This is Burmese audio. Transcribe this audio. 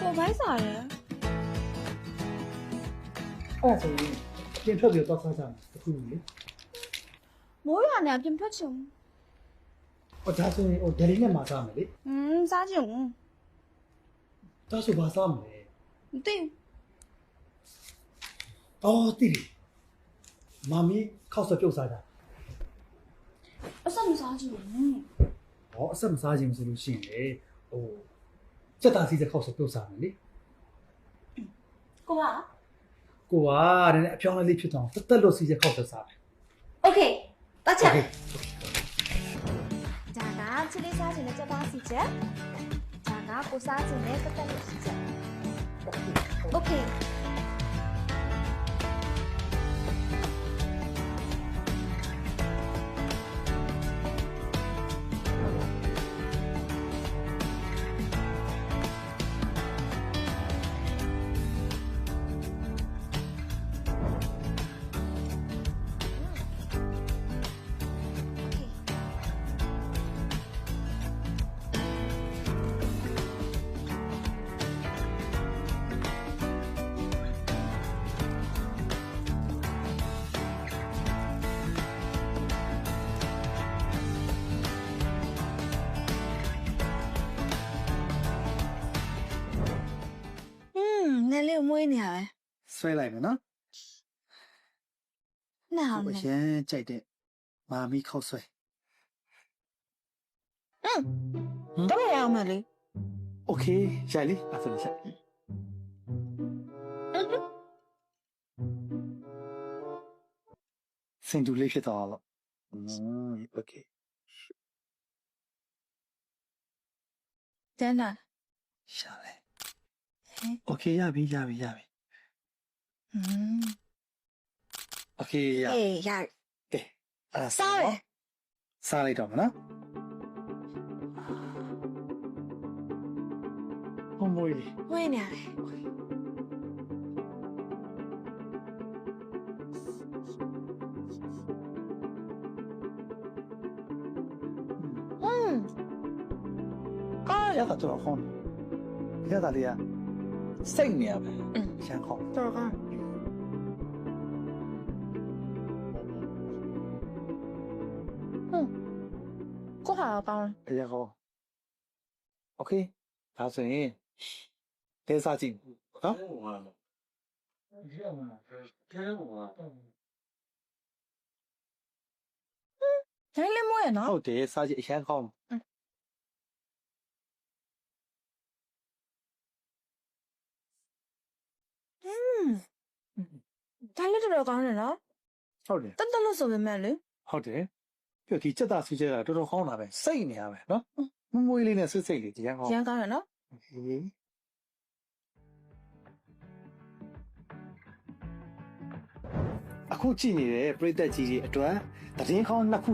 ကိုဘိုင်းစားတယ် အဲ့ဒါဆိုရင်ပြင်ထွက်ပြီးတော့စားကြမယ်တခုလေ မိုးရွာနေပြင်ထွက်ချင် ဟောဒါဆိုရင်ဟိုဒယ်လီနဲ့မှာစားမယ်လေ စားချင် ဒါဆိုဘာစားမလဲ မသိ အော်တိတယ်မမီခောက်ဆွဲပြုတ်စားကြ အဆက်မစားချင် ဟောအဆက်မစားခြင်းဆိုလို့ရှိရင်လေဟိုစက်တာစီးစက်ခောက်ဆွဲပြုတ်စားမယ်လေ ကိုက ကိုကနည်းနည်းအပြောင်းအလဲလေးဖြစ်တော့တက်လို့စီးစက်ခောက်ဆွဲစားမယ် โอเคတတ်ချက် โอเค ဒါကချီလေးစားချင်တဲ့စက်သားစီချက်ဒါကကိုစားချင်တဲ့တက်တက်လို့စီချက်โอเคနည်းလေးမွေးနေရပဲ ဆွဲလိုက်မယ်နော် နား ဟို မ အ လဲ ရန်ကြိုက်တဲ့မာမီခောက်ဆွဲ တော့ရအောင်မလေး โอเคရိုက်လေအဲ့ဆိုရိုက်စင်တူလေးဖြစ်သွားတော့โอเค တန်းလာ ရှာလေโอเคရပြီอืม โอเคရ အေးရ ကဲအဲ့ဒါ စားရ စားလိုက်တော့မနော်ဟိုမွေးလေး မွေးနေရပဲရတာတော့ဟောင်းရတာလေးကစိတ်နေရပဲရှမ်းခေါင်း တော်ကောင်းကိုဟာပေါင်း အရာဟောโอเคဒါဆိုရင်တဲစားကြည့်နော် နည်းလေးမွေးရနော် ဟုတ်တယ်စားကြည့်အရန်ကောင်း ဒါလည်းတော်ကောင်းတယ်နော် ဟုတ်တယ် တက်တက်လို့ဆိုပေမဲ့လေ ဟုတ်တယ်ပြဒီစက်သားဆူကျဲတာတော်တော်ကောင်းတာပဲစိတ်နေရပဲနော်မမွေးလေးနဲ့ဆွတ်စိတ်လေးအရန်ကောင်း ရမ်းကောင်းရနော် အခုကြည့်နေတဲ့ပြည်သက်ကြီးတွေအတွက်သတင်းကောင်းနှစ်ခု